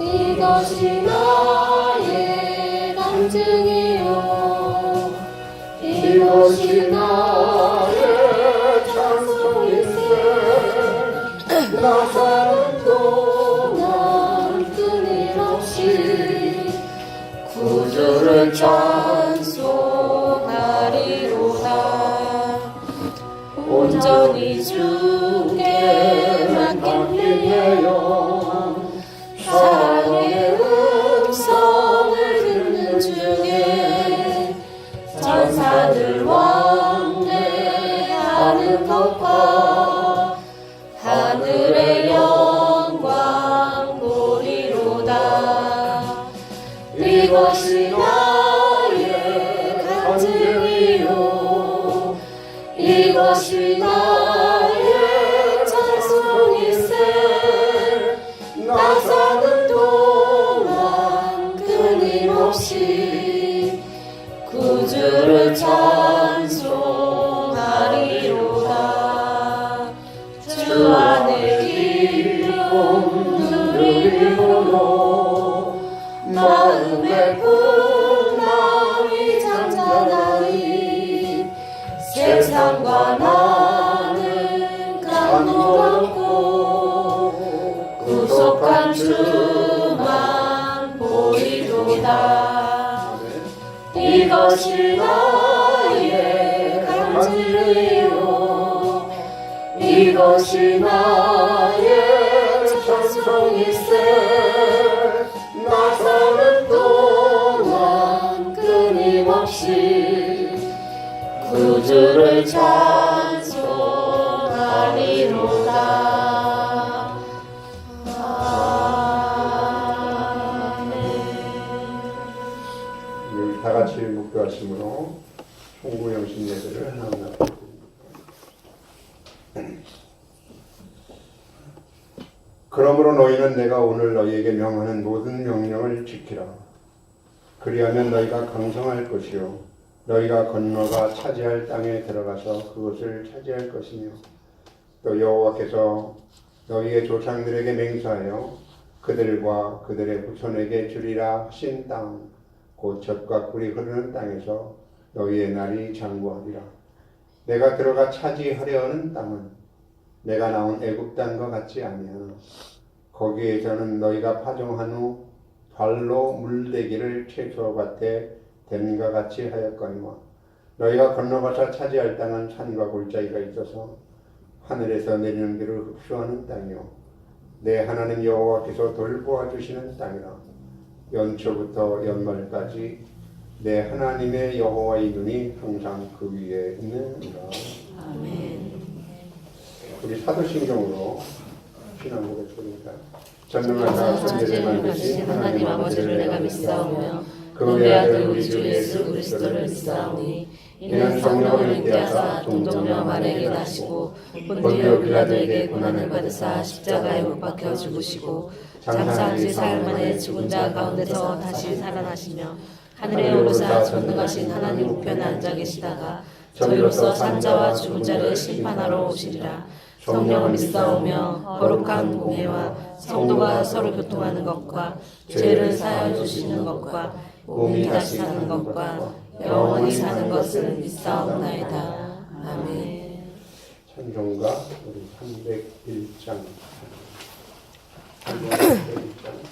이것이 나의 간증이요 이것이 나의 찬송일세 나 사는 동안 끊임없이 구주를 찬송하리로다 온전히 주께 맡기네요 사랑의 음성을 듣는 중에 천사들 왕래하는 것과 하늘의 영광 보리로다 이것이 나의 간증이요 이것이 나의 찬송일세 나 사는 동안 끊임없이 구주를 찬송하리로다 주 안에 기쁨 누리므로 마음의 풍랑이 잔잔하니 세상과 나는 감동하고 구속한 주만 보이도다 이것이 나의 간증이요 이것이 나의 찬송일세 나 사는 동안 끊임없이 구주를 찬송하리로다 아멘. 우리 다 같이 묵도하심으로 총구영신 예배를 하나하나 드립니다. 그러므로 너희는 내가 오늘 너희에게 명하는 모든 명령을 지키라. 그리하면 너희가 강성할 것이요 너희가 건너가 차지할 땅에 들어가서 그것을 차지할 것이며 또 여호와께서 너희의 조상들에게 맹세하여 그들과 그들의 후손에게 주리라 하신 땅 곧 젖과 꿀이 흐르는 땅에서 너희의 날이 장구하리라. 내가 들어가 차지하려 하는 땅은 내가 나온 애굽 땅과 같지 아니하나 거기에서는 너희가 파종한 후 발로 물대기를 채소밭에 댐과 같이 하였거니와 너희가 건너가서 차지할 땅은 산과 골짜기가 있어서 하늘에서 내리는 비를 흡수하는 땅이요 내 하나님 여호와께서 돌보아 주시는 땅이라. 연초부터 연말까지 내 하나님의 여호와의 눈이 항상 그 위에 있느니라. 아멘. 우리 사도신경으로 신앙 고백드립니다. 전능하사 천지를 만드신 하나님 아버지를 내가 믿사오며 그 외아들 우리 주 예수 그리스도를 믿사오니 이는 성령을 인도하사 동정녀 마리아에게 나시고 본디오 빌라도에게 고난을 받으사 십자가에 못 박혀 죽으시고 장사한 지 사흘 만에 죽은 자 가운데서 다시 살아나시며 하늘에 오르사 전능하신 하나님 우편에 앉아 계시다가 저희로서 산자와 죽은 자를 심판하러 오시리라. 성령을 믿사오며 거룩한 공회와 성도가 서로 교통하는 것과 죄를 사하여 주시는 것과 몸이 다시 사는 것과 영원히 사는 것을 믿사옵나이다. 아멘. 찬송가 우리 301장 301장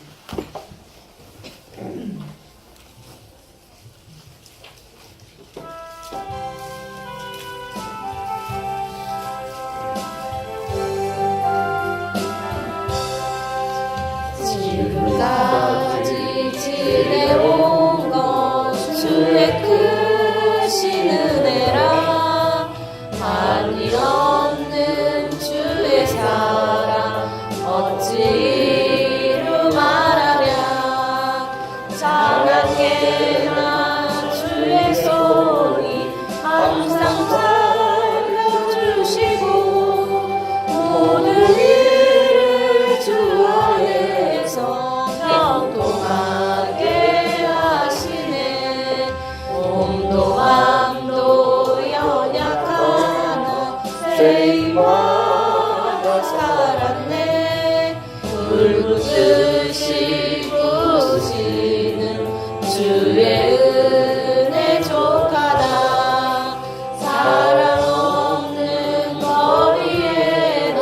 지금까지 지내온 것 주의 크신 은혜라 한일 없는 주의 사랑 어찌 이루 말하랴 장하게나 주의 손이 받아 살았네. 불붙듯이 부으시는 주의 은혜 족하다. 사랑 없는 거리에 나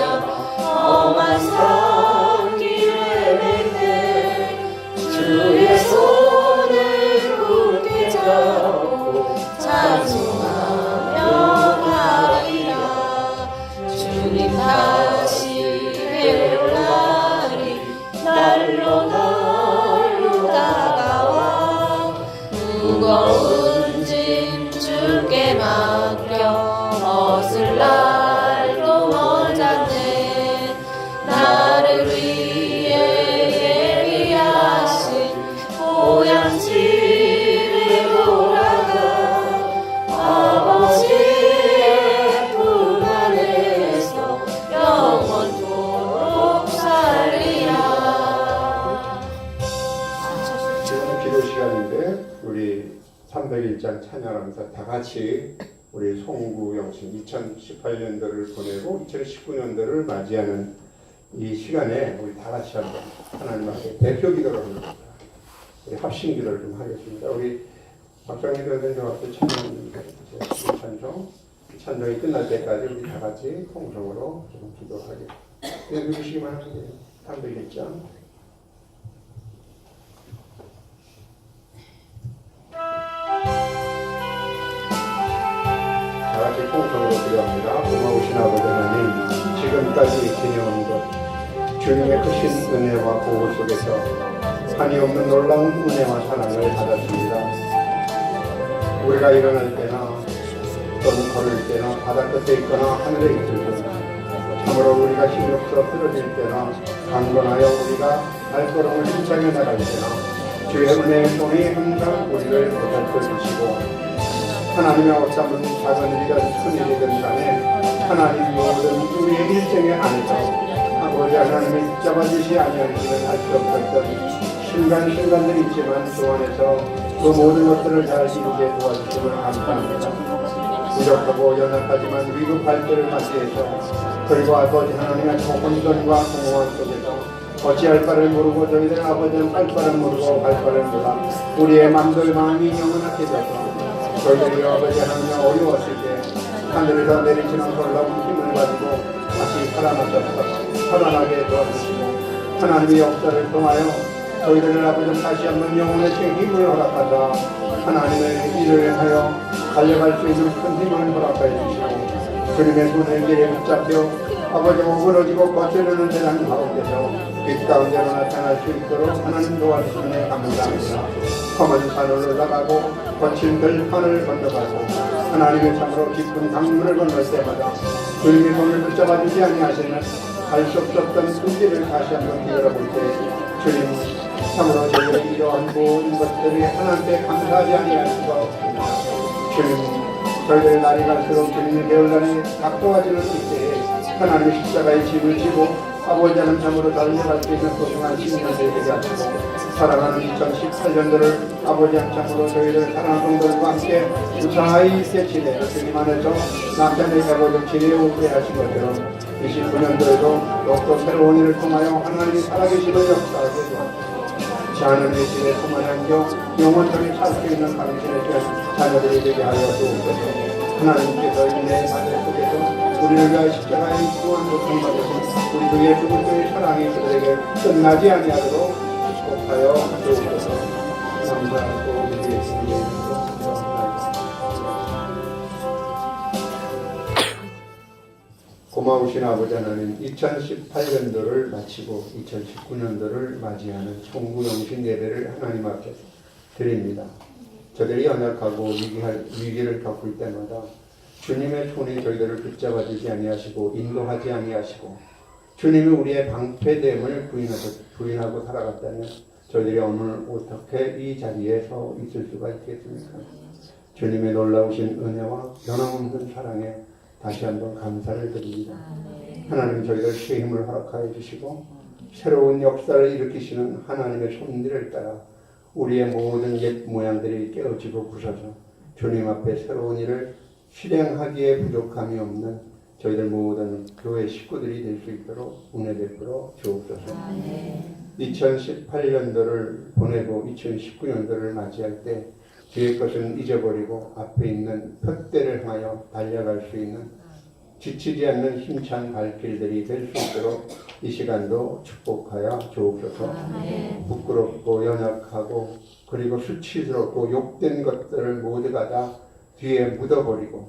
험한 산길을 맺네. 주의 손을 굳게 잡고 찬송하며 가리라. 주님 다시 배울 날이 날로 다가와. 무거운 짐 주께 맡겨 벗을 날도 멀잖네. 나를 위해 예비하신 고향 집에 돌아가 아버지의 품 안에서 영원토록 살리라. 지금 기도 시간인데 우리 301장 찬양하면서 다 같이 우리 송구영신 2018년도를 보내고 2019년도를 맞이하는 이 시간에 우리 다 같이 한번 하나님 앞에 대표 기도를 합니다. 우리 합심 기도를 좀 하겠습니다. 우리 박정희 선생님 앞에 찬송이 끝날 때까지 우리 다 같이 통성으로 좀 기도하겠습니다. 그냥 누구시기만 하면 돼요. 301장. 다 같이 통성으로 기도합니다. 고마우신 아버지 하나님, 지금까지 기념한 것 주님의 크신 은혜와 보호 속에서 한이 없는 놀라운 은혜와 사랑을 받았습니다. 우리가 일어날 때나 또는 걸을 때나 바다 끝에 있거나 하늘에 있을 때나 참으로 우리가 힘이 없어 쓰러질 때나 강건하여 우리가 발걸음을 힘차게 나갈 때나 주의 은혜의 손이 항상 우리를 보살펴 주시고 하나님의 어쩌면 작은 일이든 큰 일이든 간에 하나님 모든 우리의 일생의 안에서 아버지 하나님이 붙잡아주시 아니하시면 할 수 없었던 순간순간들이 있지만 그 안에서 그 모든 것들을 잘 이루게 도와주심을 감사합니다. 부족하고 연약하지만 위급할 때를 맞이해서 그리고 아버지 하나님의 혼돈과 공허함 속에서 어찌할 바를 모르고 저희들 아버지는 할 바를 모르고 갈 바를 몰라 우리의 마음이 영원하게 되어서 저희들이 아버지 하나님의 어려웠을 때 하늘에서 내리치는 놀라운 힘을 가지고 다시 살아나게 도와주시고 하나님의 역사를 통하여 저희들을 아버지 다시 한번 영혼의 힘을 허락하자 하나님의 일을 하여 달려갈 수 있는 큰 힘을 허락하여 주시고 주님의 손에 길에 붙잡혀 아버지가 무너지고 거칠려는 세상 가운데서 빛 가운데로 나타날 수 있도록 하나님 도와주시니 감사합니다. 험한 산을 올라가고 거친 들판을 건너가고 하나님의 참으로 깊은 강물을 건널 때마다 주님의 손을 붙잡아 주지 아니하시는 갈 수 없었던 그 길을 다시 한번 뒤돌아볼 때 주님 참으로 저희의 이러한 모든 것들이 하나님께 감사하지 아니할 수가 없습니다. 주님 저희들의 날이 갈수록 주님의 배울 날이 가까워지는 이때에 하나님의 십자가의 짐을 지고 아버지는 참으로 달려갈 수 있는 소중한 시민들이 되게 하시고 사랑하는 2018년도를 아버지 참으로 저희들 사랑하는 성도들과 함께 무사히 있게 지내고 주님 안에서 남편의 아버지 지내오게 하신 것처럼 29년도에도 더욱더 새로운 일을 통하여 하나님이 살아계시는 역사하게 도와주시고 하나님의 집에 소망의 안경 영원토록 살 수 있는 당신의 자녀들이 되게 하여 주옵소서. 하나님께서 인내의 바다 속에서 우리를 위하여 십자가의 또한 고통받으신 우리 주 예수 그리스도의 사랑이 그들에게 끝나지 아니하도록 축복하여 주옵소서. 감사하고 우리 예수님의 이름으로 기도합니다. 고마우신 아버지 하나님, 2018년도를 마치고 2019년도를 맞이하는 송구영신 예배를 하나님 앞에 드립니다. 저들이 연약하고 위기를 겪을 때마다 주님의 손이 저희들을 붙잡아 주지 아니하시고 인도하지 아니하시고 주님이 우리의 방패됨을 부인하고 살아갔다면 저희들이 오늘 어떻게 이 자리에 서 있을 수가 있겠습니까? 주님의 놀라우신 은혜와 변함없는 사랑에 다시 한번 감사를 드립니다. 하나님 저희들 주의 힘을 허락하여 주시고 새로운 역사를 일으키시는 하나님의 손길을 따라 우리의 모든 옛 모양들이 깨어지고 부서져 주님 앞에 새로운 일을 실행하기에 부족함이 없는 저희들 모든 교회 식구들이 될 수 있도록 은혜 베풀어 주옵소서. 2018년도를 보내고 2019년도를 맞이할 때 뒤의 것은 잊어버리고 앞에 있는 표대를 향하여 달려갈 수 있는 지치지 않는 힘찬 발길들이 될 수 있도록 이 시간도 축복하여 주옵소서. 부끄럽고 연약하고 그리고 수치스럽고 욕된 것들을 모두가 다 뒤에 묻어버리고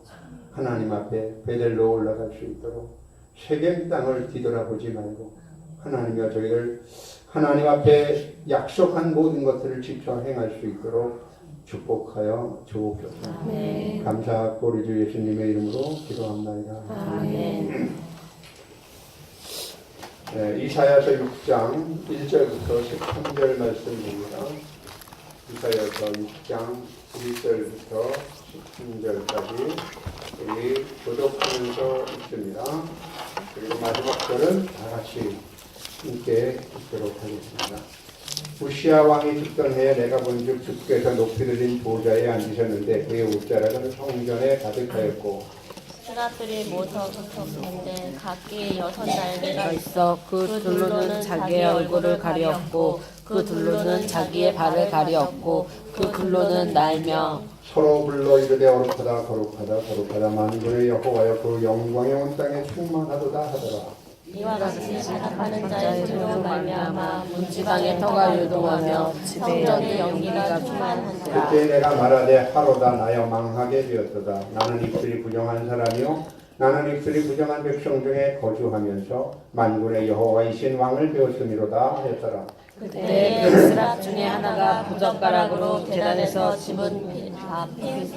하나님 앞에 베델로 올라갈 수 있도록 세겜 땅을 뒤돌아보지 말고 하나님과 저희를 하나님 앞에 약속한 모든 것들을 지켜 행할 수 있도록 축복하여 주옵소서. 감사하고 우리 주 예수님의 이름으로 기도합나이다. 아멘. 네, 이사야서 6장 1절부터 13절 말씀입니다. 이사야서 6장 1절부터 13절까지 우리 교독하면서 있습니다. 그리고 마지막 절은 다 같이 함께 읽도록 하겠습니다. 우시야 왕이 죽던 해에 내가 본즉 주께서 높이 들린 보좌에 앉으셨는데 그의 옷자락은 성전에 가득하였고 스라들이 모서 붙었는데 각기 6날개가 있어 그 둘로는 자기의 얼굴을 가리었고 그 둘로는 자기의 발을 가리었고 그 둘로는 날며 서로 불러 이르되 어룩하다 거룩하다 거룩하다 만군의 여호와여 그 영광의 온 땅에 충만하도다 하더라. 이와 같이 시작하는 자의 소리로 말미암아 문지방의 터가 요동하며 성전의 연기가 충만한지라. 그때 내가 말하되 하로다 나여 망하게 되었도다. 나는 입술이 부정한 사람이요 나는 입술이 부정한 백성 중에 거주하면서 만군의 여호와이신 왕을 배웠음이로다 하였더라. 그때 스랍 중에 하나가 부젓가락으로 계단에서 집은 핀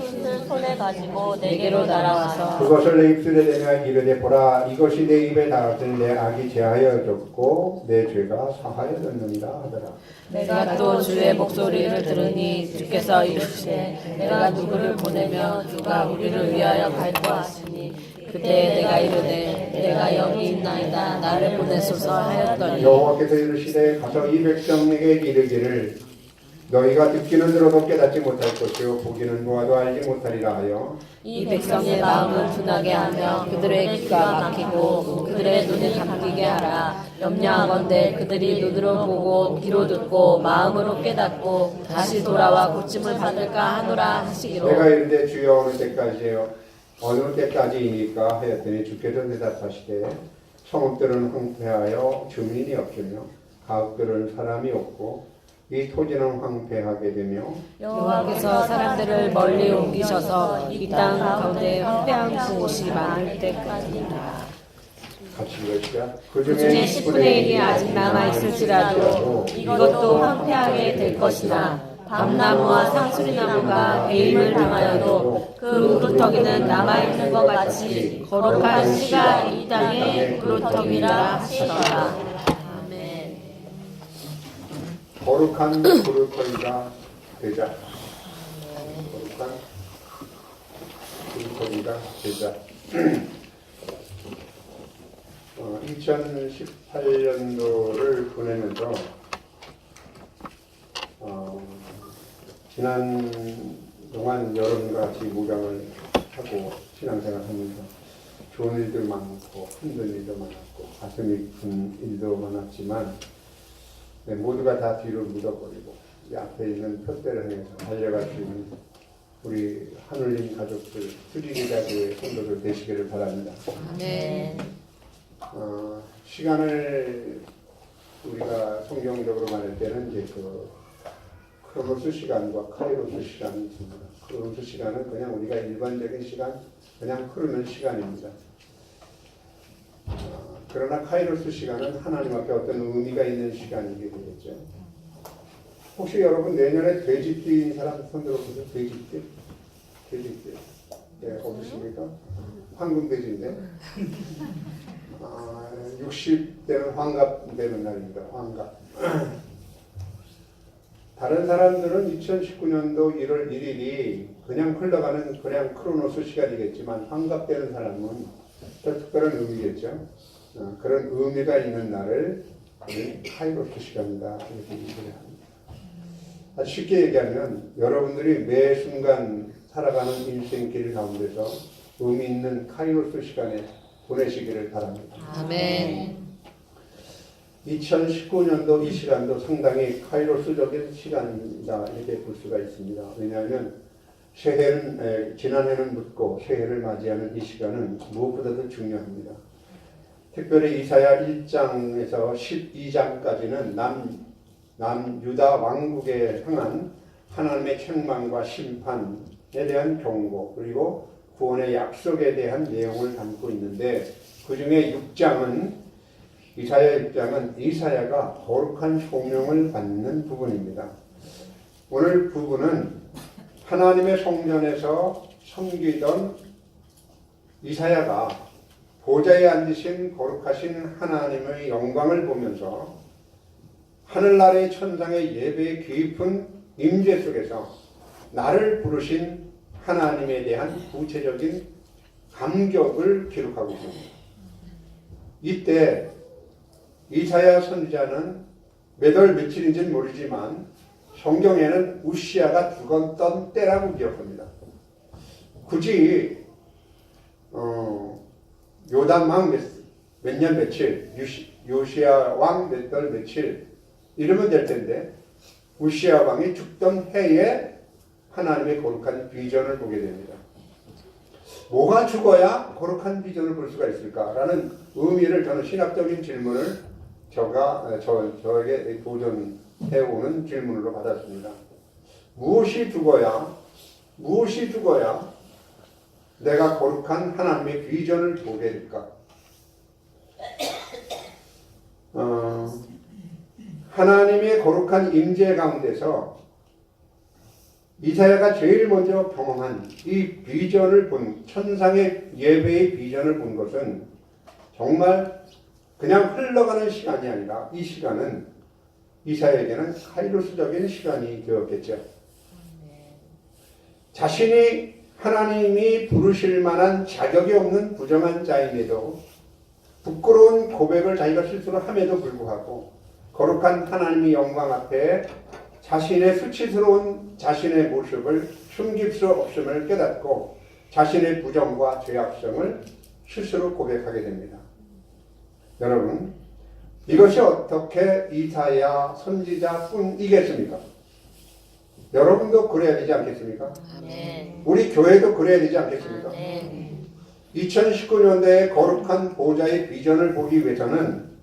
손에 가지고 내게로 날아와서 그것을 내 입술에 대며 이르되 보라 이것이 내 입에 닿았더니 내 악이 제하여졌고 내 죄가 사하여졌느니라 하더라. 내가 또 주의 목소리를 들으니 주께서 이르시되 내가 누구를 보내며 누가 우리를 위하여 갈까 하시니 그때 내가 이르되 내가 여기 있나이다 나를 보내소서 하였더니 여호와께서 이르시되 가서 이 백성에게 이르기를 너희가 듣기는 들어도 깨닫지 못할 것이요 보기는 보아도 알지 못하리라 하여 이 백성의 마음을 둔하게 하며 그들의 귀가 막히고 그들의 눈이 감기게 하라. 염려하건대 그들이 눈으로 보고 귀로 듣고 마음으로 깨닫고 다시 돌아와 고침을 받을까 하노라 하시기로. 내가 이르되 주여 어느 때까지요 어느 때까지이니까 하였더니 주께서 대답하시되 성읍들은 황폐하여 주민이 없으며 가옥들은 사람이 없고 이 토지는 황폐하게 되며 여호와께서 사람들을 멀리 옮기셔서 이 땅 가운데 황폐한 곳이 많을 때까지니라. 같이 읽읍시다. 그중에 10분의 1이 아직 남아있을지라도 이것도 황폐하게 될 것이나 밤나무와 상수리나무가 배임을 당하여도 그 그루터기는 남아있는 것 같이 거룩한 씨가 이 땅의 그루터기라 하시더라. 아멘. 거룩한 그루터기가 되자. 거룩한 그루터기가 되자. 2018년도를 보내면서 지난 동안 여러분과 같이 묵상을 하고 신앙생활하면서 좋은 일도 많고 힘든 일도 많았고 가슴이 큰 일도 많았지만 모두가 다 뒤로 묻어버리고 이 앞에 있는 표대를 향해서 달려갈 수 있는 우리 하늘님 가족들 수리기자 교회 성도들 되시기를 바랍니다. 네. 시간을 우리가 성경적으로 말할 때는 이제 크로노스 시간과 카이로스 시간이 있습니다. 크로노스 시간은 그냥 우리가 일반적인 시간, 그냥 흐르는 시간입니다. 그러나 카이로스 시간은 하나님 앞에 어떤 의미가 있는 시간이게 되겠죠. 혹시 여러분 내년에 돼지띠인 사람 손 들어보세요. 돼지띠? 돼지띠. 네, 없으십니까? 황금돼지인데. 60대는 환갑 되는 날입니다. 환갑. 다른 사람들은 2019년도 1월 1일이 그냥 흘러가는 그냥 크로노스 시간이겠지만 환갑 되는 사람은 더 특별한 의미겠죠. 그런 의미가 있는 날을 카이로스 시간이다 이렇게 얘기를 합니다. 아주 쉽게 얘기하면 여러분들이 매 순간 살아가는 인생길 가운데서 의미 있는 카이로스 시간에 보내시기를 바랍니다. 아멘. 2019년도 이 시간도 상당히 카이로스적인 시간이다 이렇게 볼 수가 있습니다. 왜냐하면 새해는 지난해는 묻고 새해를 맞이하는 이 시간은 무엇보다도 중요합니다. 특별히 이사야 1장에서 12장까지는 남유다 왕국에 향한 하나님의 책망과 심판에 대한 경고 그리고 구원의 약속에 대한 내용을 담고 있는데 그 중에 6장은 이사야 6장은 이사야가 거룩한 소명을 받는 부분입니다. 오늘 부분은 하나님의 성전에서 섬기던 이사야가 보좌에 앉으신 거룩하신 하나님의 영광을 보면서 하늘나라의 천상의 예배의 깊은 임재 속에서 나를 부르신 하나님에 대한 구체적인 감격을 기록하고 있습니다. 이때 이사야 선지자는 몇 월 며칠인지는 모르지만 성경에는 우시아가 죽었던 때라고 기억합니다. 굳이 요담 왕 몇 년 며칠, 요시아 왕 몇 달 며칠 이러면 될 텐데 우시아 왕이 죽던 해에 하나님의 거룩한 비전을 보게 됩니다. 뭐가 죽어야 거룩한 비전을 볼 수가 있을까라는 의미를 저는 신학적인 질문을 저에게 도전해오는 질문으로 받았습니다. 무엇이 죽어야 내가 거룩한 하나님의 비전을 보게 될까? 하나님의 거룩한 임재 가운데서 이사야가 제일 먼저 경험한 이 비전을 본 천상의 예배의 비전을 본 것은 정말 그냥 흘러가는 시간이 아니라 이 시간은 이사야에게는 카이로스적인 시간이 되었겠죠. 자신이 하나님이 부르실 만한 자격이 없는 부정한 자임에도 부끄러운 고백을 자기가 스스로 함에도 불구하고 거룩한 하나님의 영광 앞에 자신의 수치스러운 자신의 모습을 숨길 수 없음을 깨닫고 자신의 부정과 죄악성을 스스로 고백하게 됩니다. 여러분, 이것이 어떻게 이사야 선지자뿐이겠습니까? 여러분도 그래야 되지 않겠습니까? 아멘. 우리 교회도 그래야 되지 않겠습니까? 아멘. 2019년대의 거룩한 보좌의 비전을 보기 위해서는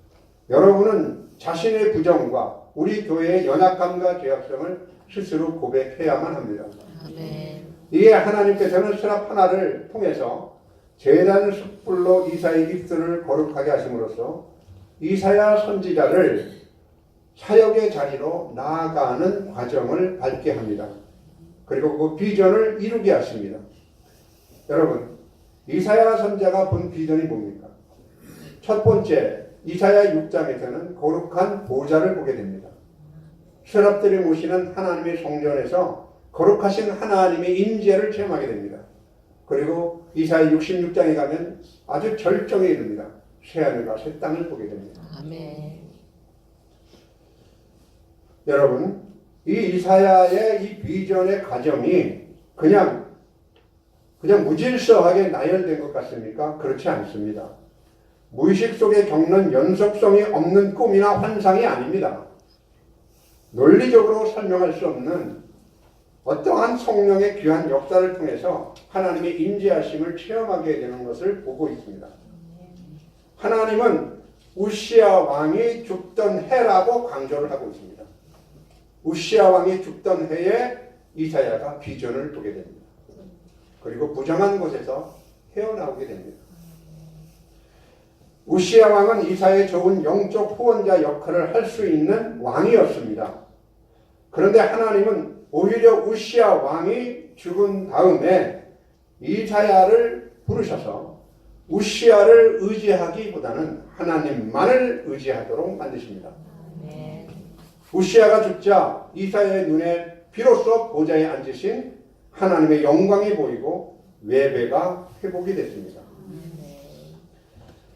여러분은 자신의 부정과 우리 교회의 연약함과 죄악성을 스스로 고백해야만 합니다. 아멘. 이에 하나님께서는 수납 하나를 통해서 제단 숯불로 이사의 입술을 거룩하게 하심으로써 이사야 선지자를 사역의 자리로 나아가는 과정을 밟게 합니다. 그리고 그 비전을 이루게 하십니다. 여러분, 이사야 선지자가 본 비전이 뭡니까? 첫 번째, 이사야 6장에서는 거룩한 보좌를 보게 됩니다. 세랍들이 모시는 하나님의 성전에서 거룩하신 하나님의 임재를 체험하게 됩니다. 그리고 이사야 66장에 가면 아주 절정에 이릅니다. 새하늘과 새 땅을 보게 됩니다. 아멘. 여러분, 이 이사야의 이 비전의 과정이 그냥 무질서하게 나열된 것 같습니까? 그렇지 않습니다. 무의식 속에 겪는 연속성이 없는 꿈이나 환상이 아닙니다. 논리적으로 설명할 수 없는 어떠한 성령의 귀한 역사를 통해서 하나님의 임재하심을 체험하게 되는 것을 보고 있습니다. 하나님은 우시아 왕이 죽던 해라고 강조를 하고 있습니다. 우시아 왕이 죽던 해에 이사야가 비전을 보게 됩니다. 그리고 부정한 곳에서 헤어나오게 됩니다. 우시아 왕은 이사야의 좋은 영적 후원자 역할을 할 수 있는 왕이었습니다. 그런데 하나님은 오히려 우시아 왕이 죽은 다음에 이사야를 부르셔서 우시아를 의지하기보다는 하나님만을 의지하도록 만드십니다. 아멘. 우시아가 죽자 이사야의 눈에 비로소 보좌에 앉으신 하나님의 영광이 보이고 예배가 회복이 됐습니다.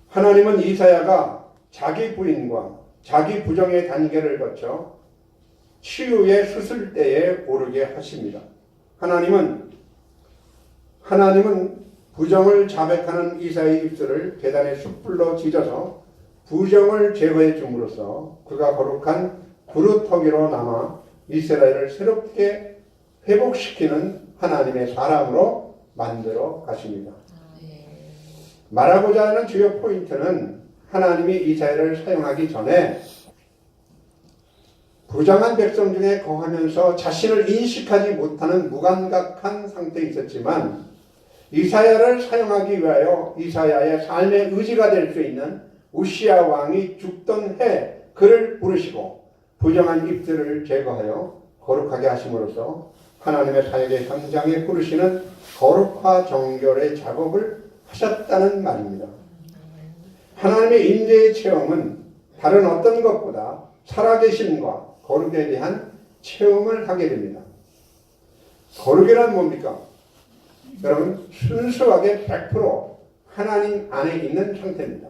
하나님은 이사야가 자기 부인과 자기 부정의 단계를 거쳐 치유의 수술대에 오르게 하십니다. 하나님은 부정을 자백하는 이사의 입술을 계단의 숯불로 지져서 부정을 제거해 줌으로써 그가 거룩한 그루터기로 남아 이스라엘을 새롭게 회복시키는 하나님의 사람으로 만들어 가십니다. 말하고자 하는 주요 포인트는 하나님이 이스라엘을 사용하기 전에 부정한 백성 중에 거하면서 자신을 인식하지 못하는 무감각한 상태에 있었지만 이사야를 사용하기 위하여 이사야의 삶의 의지가 될 수 있는 우시야 왕이 죽던 해 그를 부르시고 부정한 입술을 제거하여 거룩하게 하심으로써 하나님의 사역의 현장에 부르시는 거룩화 정결의 작업을 하셨다는 말입니다. 하나님의 임재의 체험은 다른 어떤 것보다 살아계심과 거룩에 대한 체험을 하게 됩니다. 거룩이란 뭡니까? 여러분, 순수하게 100% 하나님 안에 있는 상태입니다.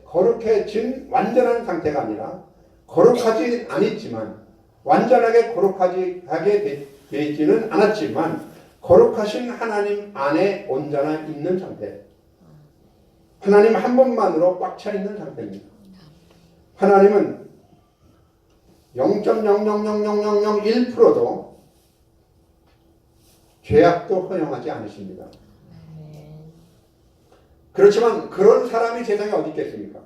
거룩해진 완전한 상태가 아니라 거룩하지 않았지만 완전하게 거룩하게 되지는 않았지만 거룩하신 하나님 안에 온전히 있는 상태. 하나님 한 분만으로 꽉 차 있는 상태입니다. 하나님은 0.0000001%도 죄악도 허용하지 않으십니다. 그렇지만 그런 사람이 세상에 어디 있겠습니까?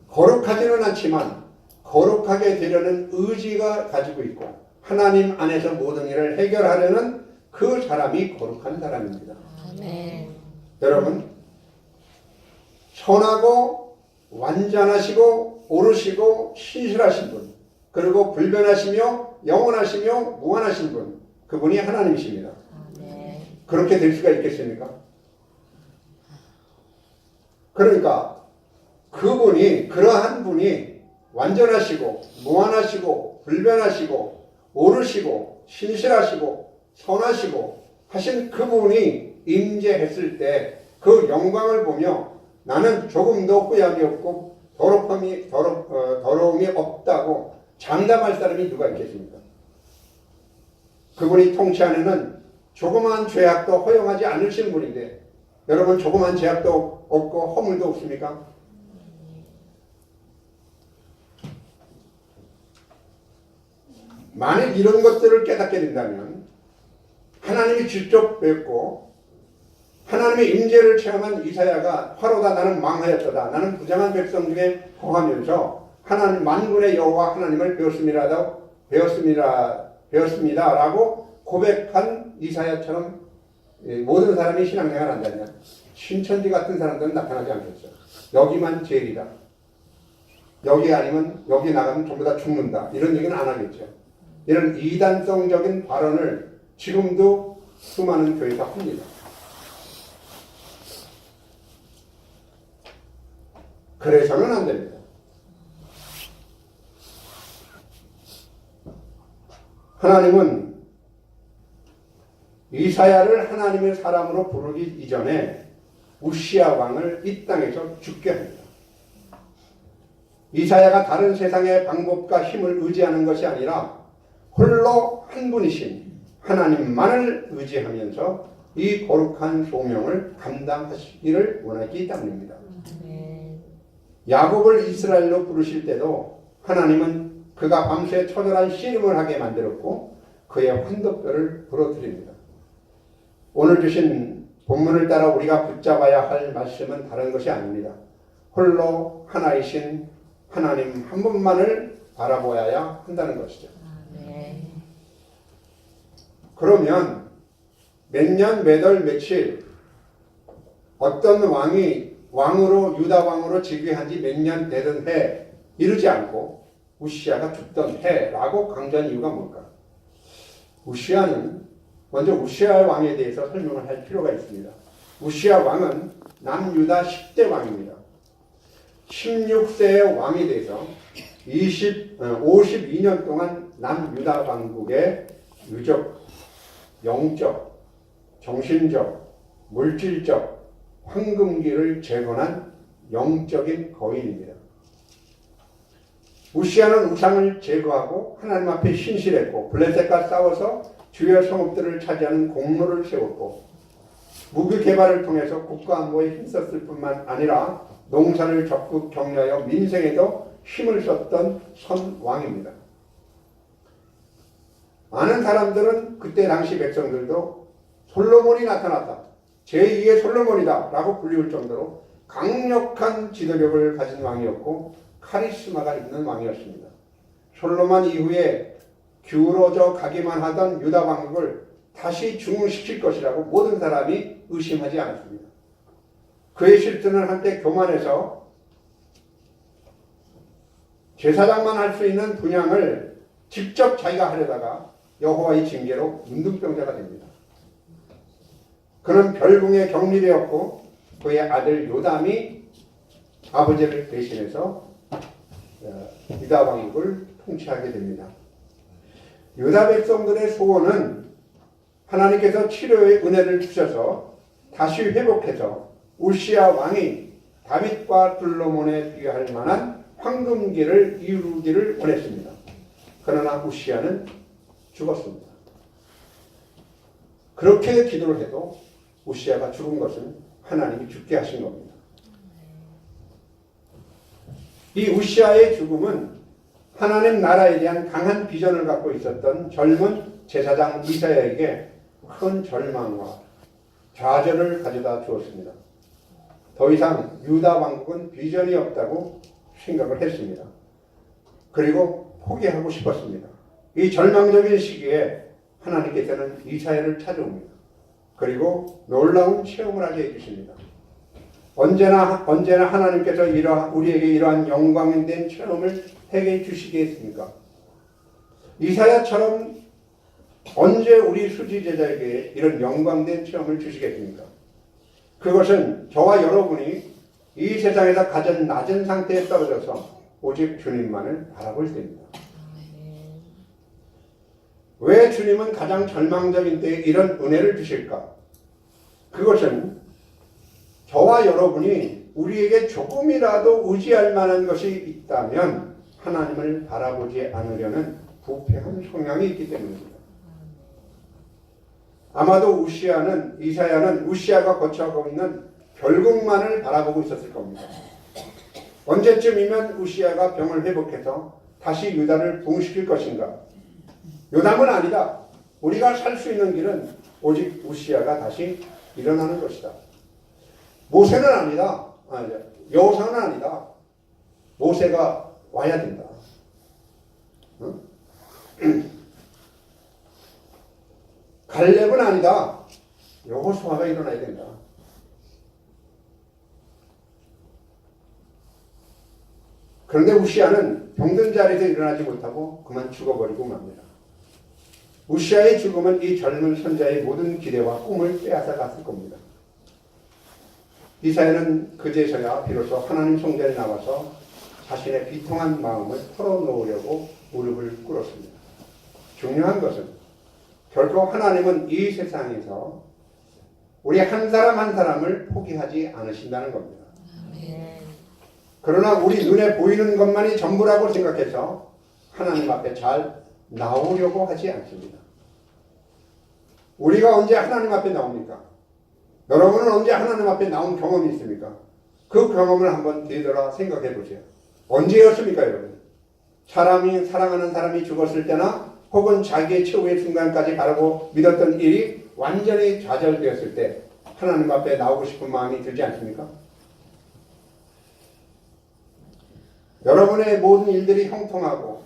거룩하지는 않지만 거룩하게 되려는 의지가 가지고 있고 하나님 안에서 모든 일을 해결하려는 그 사람이 거룩한 사람입니다. 아멘. 여러분, 선하고 완전하시고 오르시고 신실하신 분, 그리고 불변하시며 영원하시며 무한하신 분, 그분이 하나님이십니다. 아멘. 그렇게 될 수가 있겠습니까? 그러니까 그분이, 그러한 분이 완전하시고 무한하시고 불변하시고 오르시고 신실하시고 선하시고 하신 그분이 임재했을 때 그 영광을 보며 나는 조금도 후약이 없고 더러움이 없다고 장담할 사람이 누가 있겠습니까? 그분이 통치하는 조그마한 죄악도 허용하지 않으시는 분인데 여러분, 조그마한 죄악도 없고 허물도 없습니까? 만약 이런 것들을 깨닫게 된다면 하나님이 직접 뵙고 하나님의 임재를 체험한 이사야가 화로다 나는 망하였도다 나는 부정한 백성 중에 거하면서 하나님 만군의 여호와 하나님을 배웠습니다라고 고백한 이사야처럼 모든 사람이 신앙생활을 한다면 신천지 같은 사람들은 나타나지 않겠죠. 여기만 제일이다. 여기 아니면 여기 나가면 전부 다 죽는다. 이런 얘기는 안 하겠죠. 이런 이단성적인 발언을 지금도 수많은 교회가 합니다. 그래서는 안 됩니다. 하나님은 이사야를 하나님의 사람으로 부르기 이전에 우시야 왕을 이 땅에서 죽게 합니다. 이사야가 다른 세상의 방법과 힘을 의지하는 것이 아니라 홀로 한 분이신 하나님만을 의지하면서 이 거룩한 소명을 감당하시기를 원하기 때문입니다. 야곱을 이스라엘로 부르실 때도 하나님은 그가 밤새 처절한 씨름을 하게 만들었고 그의 환덕들을 부러뜨립니다. 오늘 주신 본문을 따라 우리가 붙잡아야 할 말씀은 다른 것이 아닙니다. 홀로 하나이신 하나님 한 분만을 바라보아야 한다는 것이죠. 그러면 몇 년, 몇 월, 며칠 어떤 왕이 유다 왕으로 즉위한 지 몇 년 되던 해 이르지 않고 우시야가 죽던 해라고 강조한 이유가 뭘까? 먼저 우시야 왕에 대해서 설명을 할 필요가 있습니다. 우시야 왕은 남유다 10대 왕입니다. 16세의 왕이 돼서 52년 동안 남유다 왕국의 유적, 영적, 정신적, 물질적 황금기를 재건한 영적인 거인입니다. 우시야는 우상을 제거하고 하나님 앞에 신실했고 블레셋과 싸워서 주요 성읍들을 차지하는 공로를 세웠고 무기 개발을 통해서 국가 안보에 힘썼을 뿐만 아니라 농사를 적극 격려하여 민생에도 힘을 썼던 선왕입니다. 많은 사람들은 그때 당시 백성들도 솔로몬이 나타났다, 제2의 솔로몬이다 라고 불리울 정도로 강력한 지도력을 가진 왕이었고 카리스마가 있는 왕이었습니다. 솔로몬 이후에 기울어져 가기만 하던 유다 왕국을 다시 중흥시킬 것이라고 모든 사람이 의심하지 않았습니다. 그의 실수는 한때 교만해서 제사장만 할 수 있는 분향을 직접 자기가 하려다가 여호와의 징계로 문둥병자가 됩니다. 그는 별궁에 격리되었고 그의 아들 요담이 아버지를 대신해서 유다 왕국을 통치하게 됩니다. 유다 백성들의 소원은 하나님께서 치료의 은혜를 주셔서 다시 회복해서 우시야 왕이 다윗과 솔로몬에 비교할 만한 황금기를 이루기를 원했습니다. 그러나 우시야는 죽었습니다. 그렇게 기도를 해도 우시야가 죽은 것은 하나님이 죽게 하신 겁니다. 이 우시야의 죽음은 하나님 나라에 대한 강한 비전을 갖고 있었던 젊은 제사장 이사야에게 큰 절망과 좌절을 가져다 주었습니다. 더 이상 유다 왕국은 비전이 없다고 생각을 했습니다. 그리고 포기하고 싶었습니다. 이 절망적인 시기에 하나님께서는 이사야를 찾아옵니다. 그리고 놀라운 체험을 하게 해주십니다. 언제나 하나님께서 우리에게 이러한 영광된 체험을 해게 주시겠습니까? 이사야처럼 언제 우리 수지 제자에게 이런 영광된 체험을 주시겠습니까? 그것은 저와 여러분이 이 세상에서 가장 낮은 상태에 떨어져서 오직 주님만을 바라볼 때입니다. 왜 주님은 가장 절망적인 때에 이런 은혜를 주실까? 그것은 저와 여러분이 우리에게 조금이라도 의지할 만한 것이 있다면 하나님을 바라보지 않으려는 부패한 성향이 있기 때문입니다. 아마도 이사야는 우시야가 거쳐가고 있는 별국만을 바라보고 있었을 겁니다. 언제쯤이면 우시야가 병을 회복해서 다시 유다를 부흥시킬 것인가? 요담은 아니다. 우리가 살 수 있는 길은 오직 우시야가 다시 일어나는 것이다. 모세는 아니다. 여호사는 아니다. 모세가 와야 된다. 갈렙은 아니다. 여호수아가 일어나야 된다. 그런데 우시야는 병든 자리에서 일어나지 못하고 그만 죽어버리고 맙니다. 우시야의 죽음은 이 젊은 선자의 모든 기대와 꿈을 빼앗아 갔을 겁니다. 이사야는 그제서야 비로소 하나님 성전에 나와서 자신의 비통한 마음을 털어놓으려고 무릎을 꿇었습니다. 중요한 것은 결코 하나님은 이 세상에서 우리 한 사람 한 사람을 포기하지 않으신다는 겁니다. 그러나 우리 눈에 보이는 것만이 전부라고 생각해서 하나님 앞에 잘 나오려고 하지 않습니다. 우리가 언제 하나님 앞에 나옵니까? 여러분은 언제 하나님 앞에 나온 경험이 있습니까? 그 경험을 한번 되돌아 생각해 보세요. 언제였습니까, 여러분? 사랑하는 사람이 죽었을 때나 혹은 자기의 최후의 순간까지 바라고 믿었던 일이 완전히 좌절되었을 때 하나님 앞에 나오고 싶은 마음이 들지 않습니까? 여러분의 모든 일들이 형통하고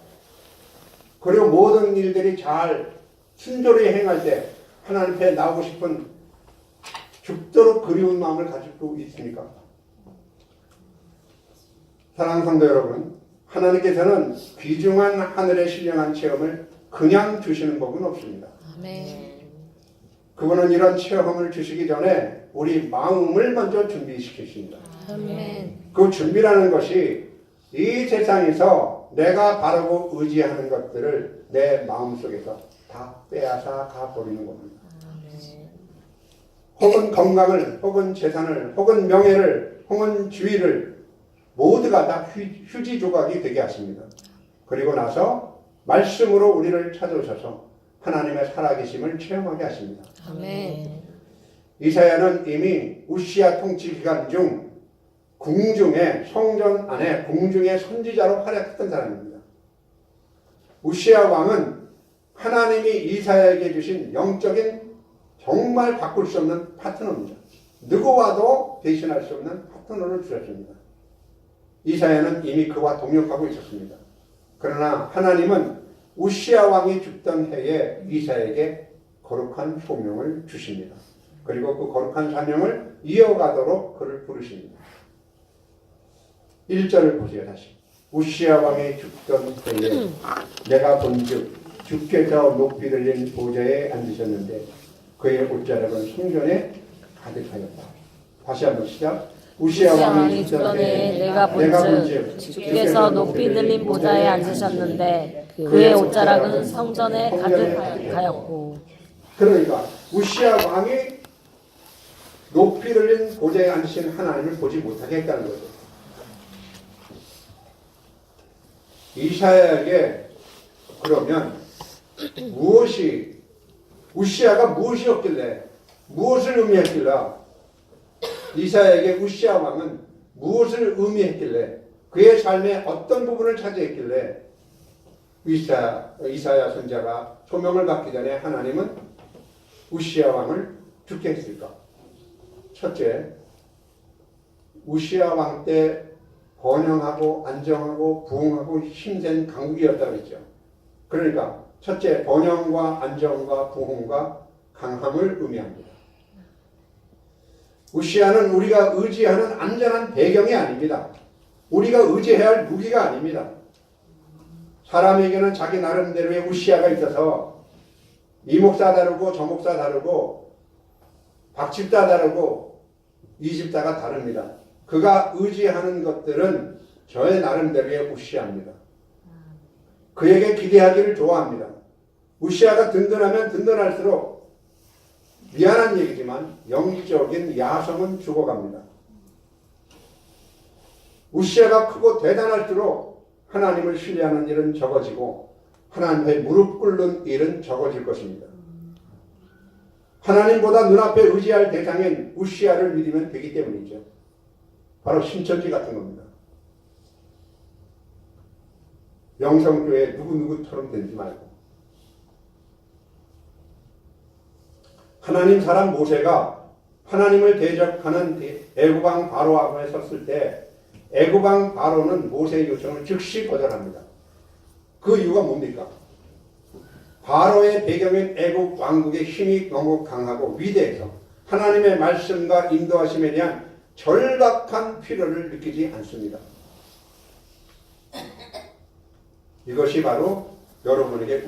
그리고 모든 일들이 잘 순조롭게 행할 때 하나님 앞에 나오고 싶은 죽도록 그리운 마음을 가지고 있습니까? 사랑하는 성도 여러분, 하나님께서는 귀중한 하늘의 신령한 체험을 그냥 주시는 법은 없습니다. 아멘. 그분은 이런 체험을 주시기 전에 우리 마음을 먼저 준비시키십니다. 아멘. 그 준비라는 것이 이 세상에서 내가 바라고 의지하는 것들을 내 마음속에서 다 빼앗아 가버리는 겁니다. 혹은 건강을, 혹은 재산을, 혹은 명예를, 혹은 주의를 모두가 다 휴지 조각이 되게 하십니다. 그리고 나서 말씀으로 우리를 찾아오셔서 하나님의 살아계심을 체험하게 하십니다. 아멘. 이사야는 이미 우시야 통치 기간 중 궁중의 성전 안에 궁중의 선지자로 활약했던 사람입니다. 우시야 왕은 하나님이 이사야에게 주신 영적인 정말 바꿀 수 없는 파트너입니다. 누구와도 대신할 수 없는 파트너를 주셨습니다. 이사야는 이미 그와 동역하고 있었습니다. 그러나 하나님은 우시야 왕이 죽던 해에 이사야에게 거룩한 소명을 주십니다. 그리고 그 거룩한 사명을 이어가도록 그를 부르십니다. 1절을 보세요. 다시. 우시야 왕이 죽던 때에 내가 본즉 주께서 높이 들린 보좌에 앉으셨는데 그의 옷자락은 성전에 가득하였다. 다시 한번 시작. 우시야 왕이 죽던 때에 내가 본즉 주께서 높이 들린 보좌에 앉으셨는데 그의 옷자락은 성전에 가득하였고. 그러니까 우시야 왕이 높이 들린 보좌에 앉으신 하나님을 보지 못하게 했다는 거죠. 이사야에게 그러면 우시야가 무엇이었길래, 무엇을 의미했길래, 이사야에게 우시야 왕은 무엇을 의미했길래, 그의 삶의 어떤 부분을 차지했길래 이사야 선지자가 소명을 받기 전에 하나님은 우시야 왕을 죽게 했을까? 첫째, 우시야 왕 때 번영하고 안정하고 부흥하고 힘센 강국이었다고 했죠. 그러니까 첫째, 번영과 안정과 부흥과 강함을 의미합니다. 우시야는 우리가 의지하는 안전한 배경이 아닙니다. 우리가 의지해야 할 무기가 아닙니다. 사람에게는 자기 나름대로의 우시야가 있어서 이 목사 다르고 저 목사 다르고 박집사 다르고 이 집사가 다릅니다. 그가 의지하는 것들은 저의 나름대로의 우시야입니다. 그에게 기대하기를 좋아합니다. 우시야가 든든하면 든든할수록 미안한 얘기지만 영적인 야성은 죽어갑니다. 우시야가 크고 대단할수록 하나님을 신뢰하는 일은 적어지고 하나님의 무릎 꿇는 일은 적어질 것입니다. 하나님보다 눈앞에 의지할 대상인 우시야를 믿으면 되기 때문이죠. 바로 신천지 같은 겁니다. 영성교회 누구누구처럼 되지 말고. 하나님 사람 모세가 하나님을 대적하는 애굽왕 바로 앞에 섰을 때 애굽왕 바로는 모세의 요청을 즉시 거절합니다. 그 이유가 뭡니까? 바로의 배경인 애굽 왕국의 힘이 너무 강하고 위대해서 하나님의 말씀과 인도하심에 대한 절박한 필요를 느끼지 않습니다. 이것이 바로 여러분에게